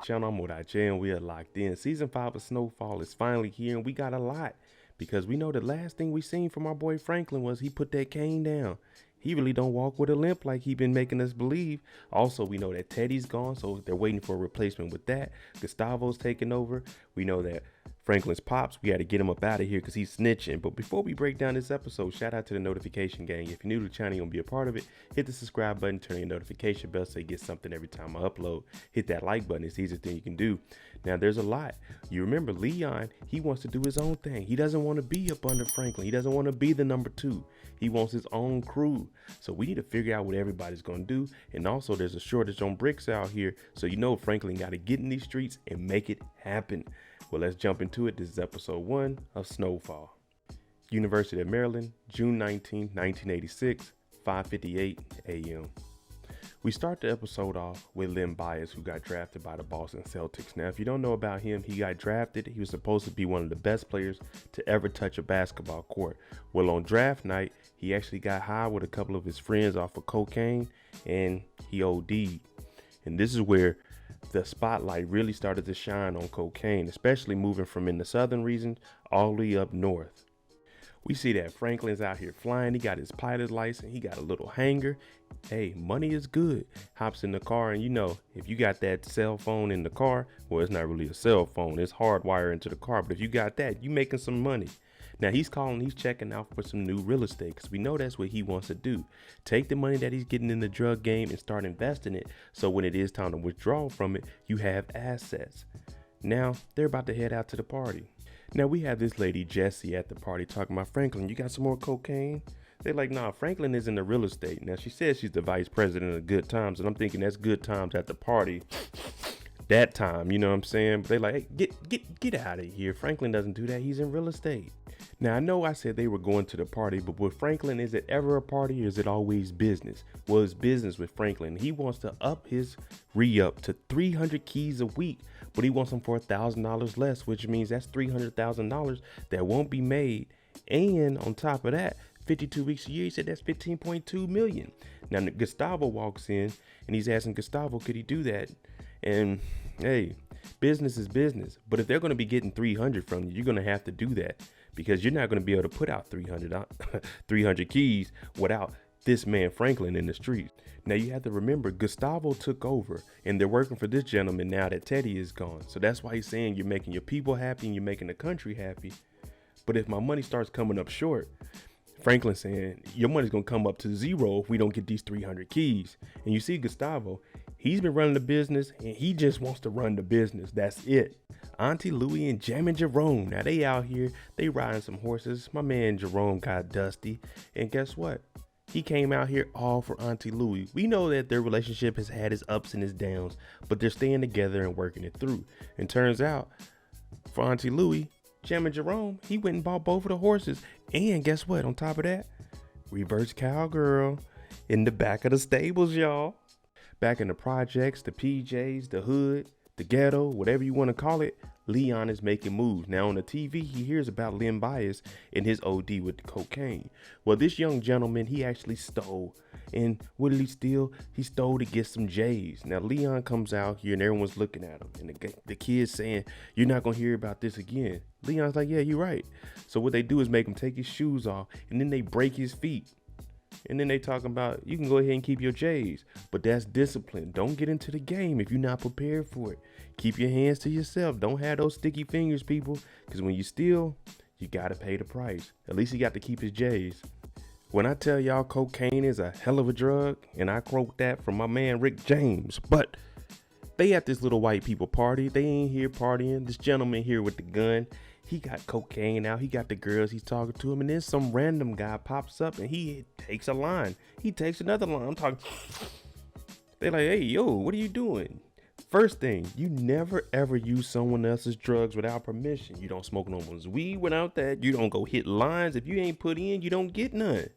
channel. I'm with J and we are locked in. Season 5 of Snowfall is finally here, and we got a lot because we know the last thing we seen from our boy Franklin was he put that cane down. He really don't walk with a limp like he been making us believe. Also, we know that Teddy's gone, so they're waiting for a replacement with that. Gustavo's taking over. We know that Franklin's pops, we got to get him up out of here because he's snitching. But before we break down this episode, shout out to the notification gang. If you're new to the channel, you want to be a part of it, hit the subscribe button, turn your notification bell so you get something every time I upload. Hit that like button. It's the easiest thing you can do. Now, there's a lot. You remember Leon, he wants to do his own thing. He doesn't want to be up under Franklin. He doesn't want to be the number 2. He wants his own crew. So we need to figure out what everybody's going to do. And also, there's a shortage on bricks out here. So you know Franklin got to get in these streets and make it happen. Well, let's jump into it. This is episode 1 of Snowfall. University of Maryland, June 19, 1986, 5:58 a.m. We start the episode off with Lynn Bias, who got drafted by the Boston Celtics. Now, if you don't know about him, he got drafted. He was supposed to be one of the best players to ever touch a basketball court. Well, on draft night, he actually got high with a couple of his friends off of cocaine, and he OD'd. And this is where the spotlight really started to shine on cocaine, especially moving from in the southern region all the way up north. We see that Franklin's out here flying. He got his pilot's license. He got a little hangar. Hey, money is good. Hops in the car, and you know, if you got that cell phone in the car, well, it's not really a cell phone. It's hardwired into the car. But if you got that, you making some money. Now he's checking out for some new real estate because we know that's what he wants to do. Take the money that he's getting in the drug game and start investing it. So when it is time to withdraw from it, you have assets. Now they're about to head out to the party. Now we have this lady, Jessie, at the party talking about Franklin. You got some more cocaine? They're like, nah, Franklin is in the real estate. Now she says she's the vice president of Good Times. And I'm thinking that's Good Times at the party. That time, you know what I'm saying? But they like, hey, get out of here. Franklin doesn't do that. He's in real estate. Now, I know I said they were going to the party, but with Franklin, is it ever a party or is it always business? Well, it's business with Franklin. He wants to up his re-up to 300 keys a week, but he wants them for $1,000 less, which means that's $300,000 that won't be made. And on top of that, 52 weeks a year, he said that's 15.2 million. Now, Gustavo walks in and he's asking Gustavo, could he do that? And hey, business is business. But if they're going to be getting 300 from you, you're going to have to do that because you're not going to be able to put out 300 keys without this man Franklin in the streets. Now you have to remember Gustavo took over and they're working for this gentleman now that Teddy is gone. So that's why he's saying you're making your people happy and you're making the country happy. But if my money starts coming up short, Franklin's saying your money's going to come up to zero if we don't get these 300 keys. And you see Gustavo, he's been running the business and he just wants to run the business. That's it. Auntie Louie and Jam and Jerome. Now they out here, they riding some horses. My man Jerome got dusty. And guess what? He came out here all for Auntie Louie. We know that their relationship has had its ups and its downs, but they're staying together and working it through. And turns out for Auntie Louie, Jam and Jerome, he went and bought both of the horses. And guess what? On top of that, reverse cowgirl in the back of the stables, y'all. Back in the projects, the PJs, the hood, the ghetto, whatever you want to call it, Leon is making moves. Now on the TV, he hears about Lynn Bias and his OD with the cocaine. Well, this young gentleman, he actually stole. And what did he steal? He stole to get some J's. Now Leon comes out here and everyone's looking at him. And the kid's saying, you're not going to hear about this again. Leon's like, yeah, you're right. So what they do is make him take his shoes off and then they break his feet. And then they talking about, you can go ahead and keep your J's, but that's discipline. Don't get into the game if you're not prepared for it. Keep your hands to yourself. Don't have those sticky fingers, people, because when you steal, you got to pay the price. At least he got to keep his J's. When I tell y'all cocaine is a hell of a drug, and I quote that from my man Rick James, but they at this little white people party. They ain't here partying. This gentleman here with the gun, he got cocaine out. He got the girls. He's talking to him. And then some random guy pops up and he takes a line. He takes another line. I'm talking. They're like, hey, yo, what are you doing? First thing, you never ever use someone else's drugs without permission. You don't smoke no one's weed without that. You don't go hit lines. If you ain't put in, you don't get none.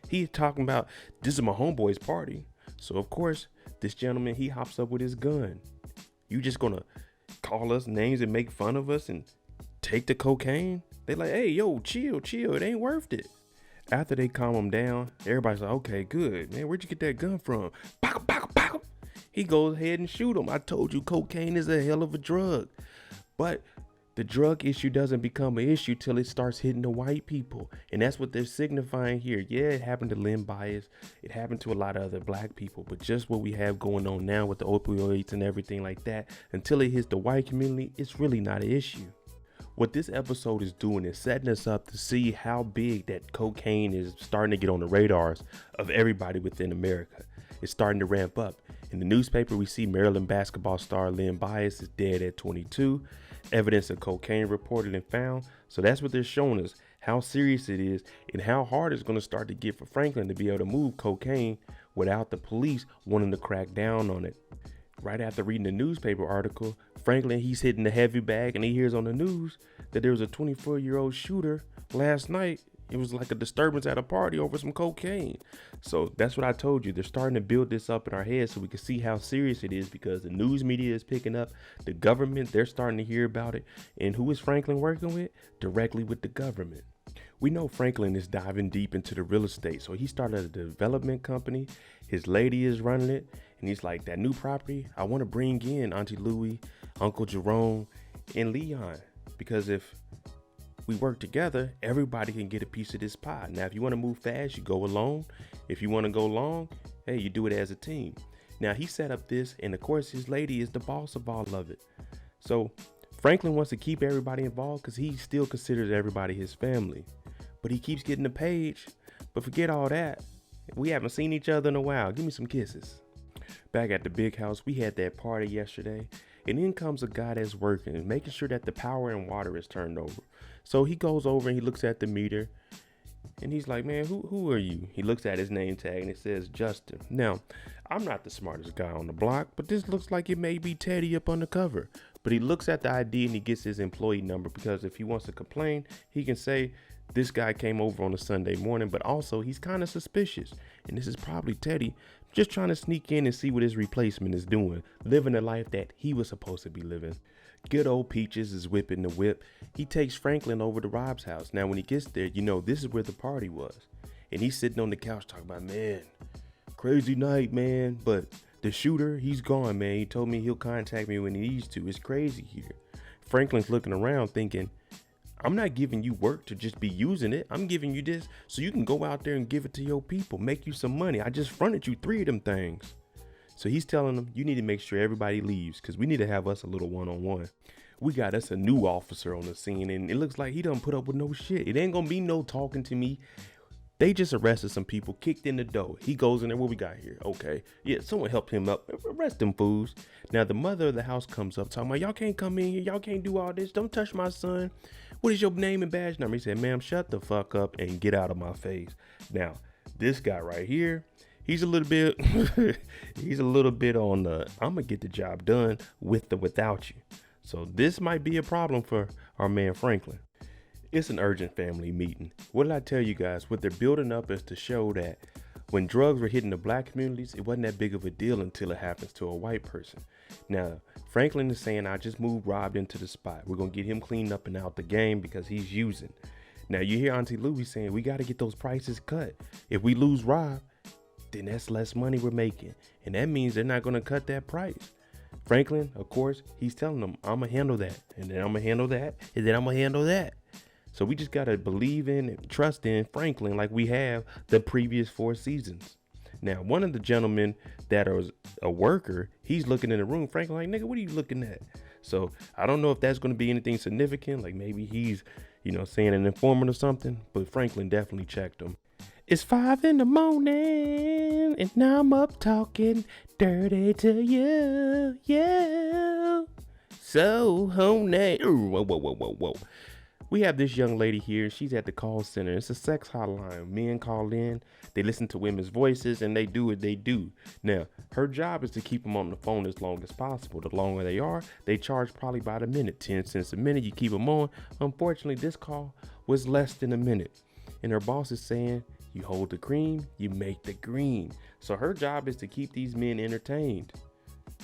He's talking about, this is my homeboy's party. So, of course, this gentleman, he hops up with his gun. You just gonna call us names and make fun of us and take the cocaine? They like, hey, yo, chill. It ain't worth it. After they calm him down, everybody's like, okay, good. Man, where'd you get that gun from? Pow, pow, pow. He goes ahead and shoot him. I told you cocaine is a hell of a drug. But the drug issue doesn't become an issue till it starts hitting the white people. And that's what they're signifying here. Yeah, it happened to Lynn Bias. It happened to a lot of other black people. But just what we have going on now with the opioids and everything like that, until it hits the white community, it's really not an issue. What this episode is doing is setting us up to see how big that cocaine is starting to get on the radars of everybody within America. It's starting to ramp up. In the newspaper, we see Maryland basketball star Lynn Bias is dead at 22. Evidence of cocaine reported and found. So that's what they're showing us, how serious it is and how hard it's going to start to get for Franklin to be able to move cocaine without the police wanting to crack down on it. Right after reading the newspaper article, Franklin, he's hitting the heavy bag and he hears on the news that there was a 24-year-old shooter last night. It was like a disturbance at a party over some cocaine. So that's what I told you. They're starting to build this up in our heads so we can see how serious it is, because the news media is picking up. The government, they're starting to hear about it. And who is Franklin working with? Directly with the government. We know Franklin is diving deep into the real estate. So he started a development company. His lady is running it. And he's like, that new property, I want to bring in Auntie Louie, Uncle Jerome, and Leon. Because if we work together, everybody can get a piece of this pie. Now, if you want to move fast, you go alone. If you want to go long, hey, you do it as a team. Now, he set up this, and of course, his lady is the boss of all of it. So Franklin wants to keep everybody involved because he still considers everybody his family. But he keeps getting the page. But forget all that. We haven't seen each other in a while. Give me some kisses. Back at the big house, we had that party yesterday. And in comes a guy that's working and making sure that the power and water is turned over. So he goes over and he looks at the meter and he's like, man, who are you? He looks at his name tag and it says Justin. Now, I'm not the smartest guy on the block, but this looks like it may be Teddy up on the cover. But he looks at the ID and he gets his employee number, because if he wants to complain, he can say this guy came over on a Sunday morning, but also he's kind of suspicious. And this is probably Teddy just trying to sneak in and see what his replacement is doing, living the life that he was supposed to be living. Good old Peaches is whipping the whip. He takes Franklin over to Rob's house. Now, when he gets there, you know, this is where the party was. And he's sitting on the couch talking about, man, crazy night, man. But the shooter, he's gone, man. He told me he'll contact me when he needs to. It's crazy here. Franklin's looking around thinking, I'm not giving you work to just be using it. I'm giving you this so you can go out there and give it to your people, make you some money. I just fronted you 3 of them things. So he's telling them, you need to make sure everybody leaves, because we need to have us a little one-on-one. We got us a new officer on the scene, and it looks like he done put up with no shit. It ain't gonna be no talking to me. They just arrested some people, kicked in the door. He goes in there, what we got here? Okay, yeah, someone helped him up. Arrest them fools. Now the mother of the house comes up talking about, y'all can't come in here. Y'all can't do all this. Don't touch my son. What is your name and badge number? He said, ma'am, shut the fuck up and get out of my face. Now, this guy right here, he's a little bit, on the, I'm gonna get the job done with or without you. So this might be a problem for our man Franklin. It's an urgent family meeting. What did I tell you guys? What they're building up is to show that when drugs were hitting the black communities, it wasn't that big of a deal until it happens to a white person. Now, Franklin is saying, I just moved Rob into the spot. We're going to get him cleaned up and out the game because he's using. Now, you hear Auntie Louie saying, we got to get those prices cut. If we lose Rob, then that's less money we're making. And that means they're not going to cut that price. Franklin, of course, he's telling them, I'm going to handle that. And then I'm going to handle that. And then I'm going to handle that. So we just got to believe in and trust in Franklin like we have the previous 4 seasons. Now, one of the gentlemen that is a worker, he's looking in the room. Franklin like, nigga, what are you looking at? So I don't know if that's going to be anything significant. Like maybe he's, saying an informant or something. But Franklin definitely checked him. It's 5 in the morning and now I'm up talking dirty to you. Yeah. So, honey. Whoa. We have this young lady here. She's at the call center. It's a sex hotline. Men call in. They listen to women's voices and they do what they do. Now, her job is to keep them on the phone as long as possible. The longer they are, they charge probably by the minute. 10 cents a minute. You keep them on. Unfortunately, this call was less than a minute. And her boss is saying, you hold the cream, you make the green. So her job is to keep these men entertained.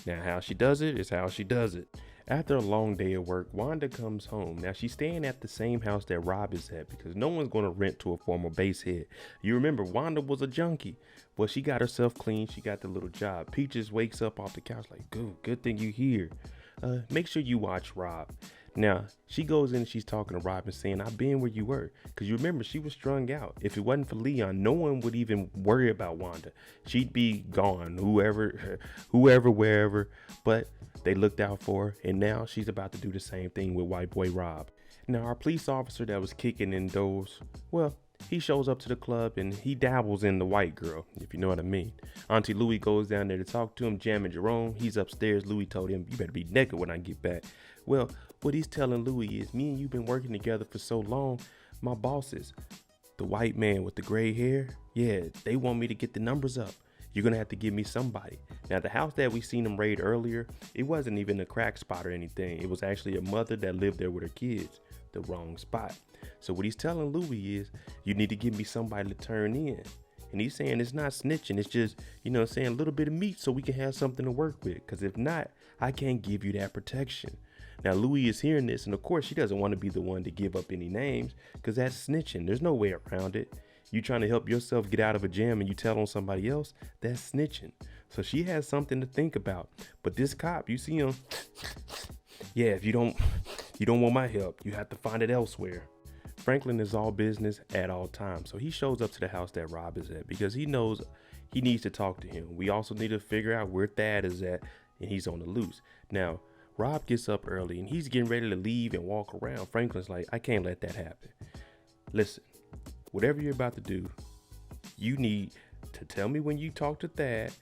Now, how she does it is how she does it. After a long day of work, Wanda comes home. Now she's staying at the same house that Rob is at because no one's going to rent to a former base head. You remember, Wanda was a junkie. Well, she got herself clean. She got the little job. Peaches wakes up off the couch like, good thing you here. Make sure you watch Rob. Now, she goes in and she's talking to Rob and saying, I've been where you were. Because you remember, she was strung out. If it wasn't for Leon, no one would even worry about Wanda. She'd be gone, whoever, wherever. But they looked out for her, and now she's about to do the same thing with white boy Rob. Now, our police officer that was kicking in doors, well, he shows up to the club and he dabbles in the white girl, if you know what I mean. Auntie Louie goes down there to talk to him, Jam and Jerome. He's upstairs. Louie told him, you better be naked when I get back. Well, what he's telling Louie is, me and you been working together for so long. My bosses, the white man with the gray hair, yeah, they want me to get the numbers up. You're going to have to give me somebody. Now, the house that we seen him raid earlier, it wasn't even a crack spot or anything. It was actually a mother that lived there with her kids. The wrong spot. So what he's telling Louie is, you need to give me somebody to turn in. And he's saying it's not snitching. It's just, saying a little bit of meat so we can have something to work with. Because if not, I can't give you that protection. Now, Louie is hearing this. And of course, she doesn't want to be the one to give up any names because that's snitching. There's no way around it. You trying to help yourself get out of a jam and you tell on somebody else, that's snitching. So she has something to think about. But this cop, you see him, yeah, if you don't want my help, you have to find it elsewhere. Franklin is all business at all times. So he shows up to the house that Rob is at because he knows he needs to talk to him. We also need to figure out where Thad is at, and he's on the loose. Now, Rob gets up early and he's getting ready to leave and walk around. Franklin's like, I can't let that happen. Listen, whatever you're about to do, you need to tell me when you talk to Thad,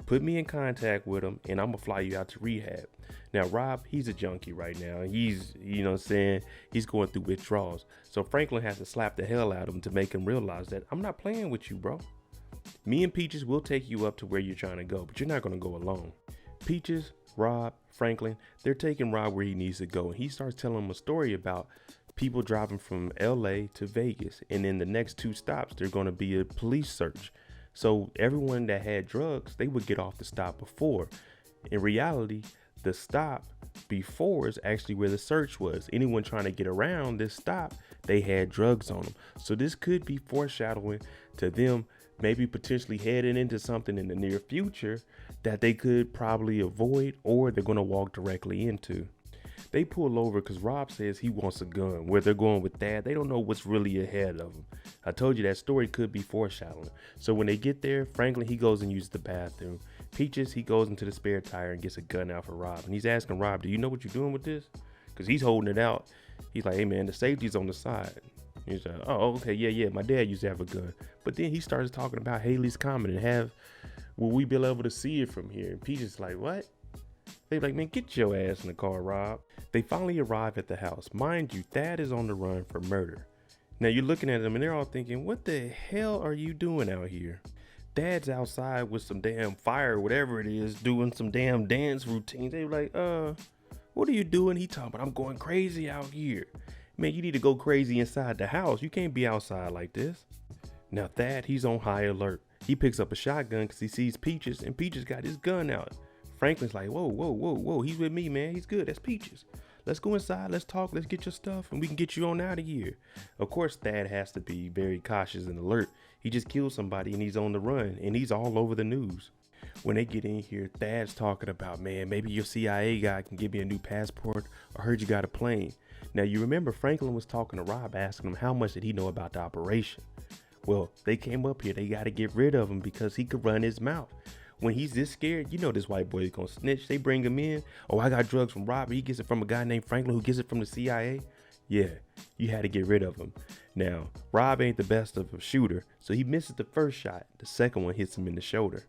put me in contact with him, and I'm going to fly you out to rehab. Now, Rob, he's a junkie right now. He's, he's going through withdrawals. So Franklin has to slap the hell out of him to make him realize that I'm not playing with you, bro. Me and Peaches will take you up to where you're trying to go, but you're not going to go alone. Peaches, Rob, Franklin, they're taking Rob where he needs to go. And he starts telling him a story about people driving from LA to Vegas. And in the next 2 stops, there's going to be a police search. So everyone that had drugs, they would get off the stop before. In reality, the stop before is actually where the search was. Anyone trying to get around this stop, they had drugs on them. So this could be foreshadowing to them maybe potentially heading into something in the near future that they could probably avoid or they're going to walk directly into. They pull over because Rob says he wants a gun. Where they're going with that, they don't know what's really ahead of them. I told you that story could be foreshadowing. So when they get there, Franklin, he goes and uses the bathroom. Peaches, he goes into the spare tire and gets a gun out for Rob. And he's asking Rob, do you know what you're doing with this? Because he's holding it out. He's like, hey, man, the safety's on the side. He's like, oh, okay, yeah, my dad used to have a gun. But then he starts talking about Haley's Comet and will we be able to see it from here? And Peaches is like, what? They're like, man, get your ass in the car, Rob. They finally arrive at the house. Mind you, Thad is on the run for murder. Now you're looking at them and they're all thinking, what the hell are you doing out here? Dad's outside with some damn fire, whatever it is, doing some damn dance routines. They were like, what are you doing? He talking about, I'm going crazy out here. Man, you need to go crazy inside the house. You can't be outside like this. Now Thad, he's on high alert. He picks up a shotgun because he sees Peaches and Peaches got his gun out. Franklin's like, whoa, he's with me, man. He's good. That's Peaches. Let's go inside. Let's talk. Let's get your stuff and we can get you on out of here. Of course, Thad has to be very cautious and alert. He just killed somebody and he's on the run and he's all over the news. When they get in here, Thad's talking about, man, maybe your CIA guy can give me a new passport. I heard you got a plane. Now, you remember Franklin was talking to Rob, asking him how much did he know about the operation. Well, they came up here. They got to get rid of him because he could run his mouth. When he's this scared, you know this white boy is going to snitch. They bring him in. Oh, I got drugs from Rob. He gets it from a guy named Franklin who gets it from the CIA. Yeah, you had to get rid of him. Now, Rob ain't the best of a shooter, so he misses the first shot. The second one hits him in the shoulder.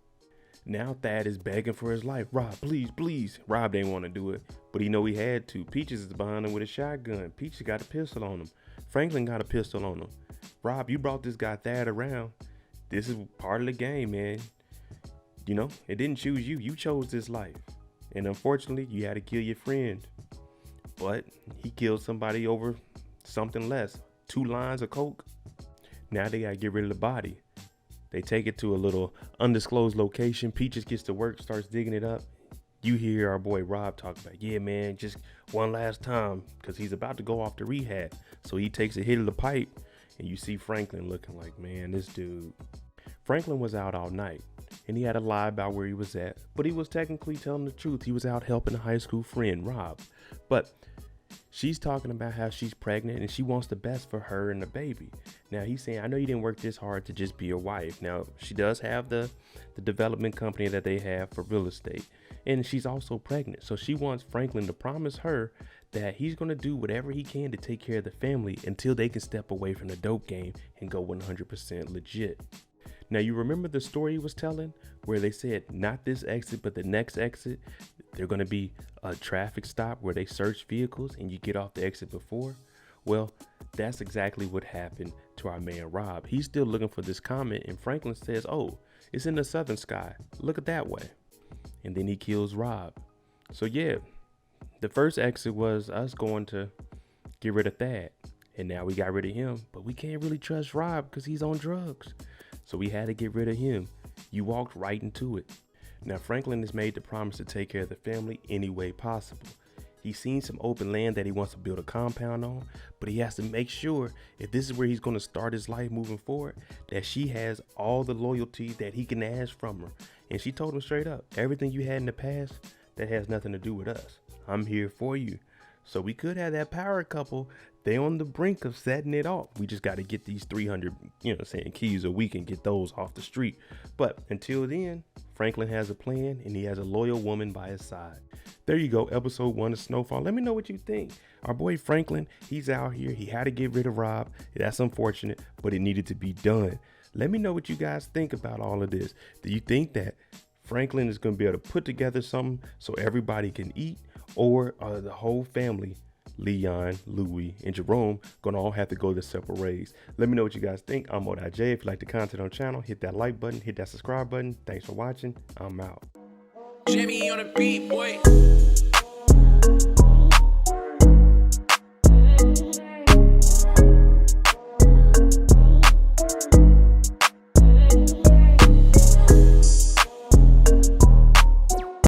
Now Thad is begging for his life. Rob, please. Rob didn't want to do it, but he know he had to. Peaches is behind him with a shotgun. Peaches got a pistol on him. Franklin got a pistol on him. Rob, you brought this guy Thad around. This is part of the game, man. You know, it didn't choose you. You chose this life. And unfortunately, you had to kill your friend. But he killed somebody over something less. 2 lines of coke. Now they got to get rid of the body. They take it to a little undisclosed location. Peaches gets to work, starts digging it up. You hear our boy Rob talk about, yeah, man, just one last time, because he's about to go off to rehab. So he takes a hit of the pipe, and you see Franklin looking like, man, this dude. Franklin was out all night, and he had to lie about where he was at, but he was technically telling the truth. He was out helping a high school friend, Rob. But she's talking about how she's pregnant and she wants the best for her and the baby. Now he's saying, I know you didn't work this hard to just be a wife. Now she does have the development company that they have for real estate, and she's also pregnant. So she wants Franklin to promise her that he's going to do whatever he can to take care of the family until they can step away from the dope game and go 100% legit. Now, you remember the story he was telling where they said not this exit, but the next exit, they're going to be a traffic stop where they search vehicles and you get off the exit before? Well, that's exactly what happened to our man Rob. He's still looking for this comet, and Franklin says, oh, it's in the southern sky. Look at that way. And then he kills Rob. So yeah, the first exit was us going to get rid of Thad. And now we got rid of him, but we can't really trust Rob because he's on drugs. So we had to get rid of him. You walked right into it. Now Franklin has made the promise to take care of the family any way possible. He's seen some open land that he wants to build a compound on, but he has to make sure if this is where he's going to start his life moving forward, that she has all the loyalty that he can ask from her. And she told him straight up, everything you had in the past, that has nothing to do with us. I'm here for you. So we could have that power couple. They on the brink of setting it off. We just got to get these 300, keys a week and get those off the street. But until then, Franklin has a plan and he has a loyal woman by his side. There you go, episode 1 of Snowfall. Let me know what you think. Our boy Franklin, he's out here. He had to get rid of Rob. That's unfortunate, but it needed to be done. Let me know what you guys think about all of this. Do you think that Franklin is going to be able to put together something so everybody can eat? Or are the whole family, Leon, Louie, and Jerome, gonna all have to go their separate ways? Let me know what you guys think. I'm Mod.J. If you like the content on the channel, hit that like button, hit that subscribe button. Thanks for watching. I'm out. Jimmy on the beat, boy.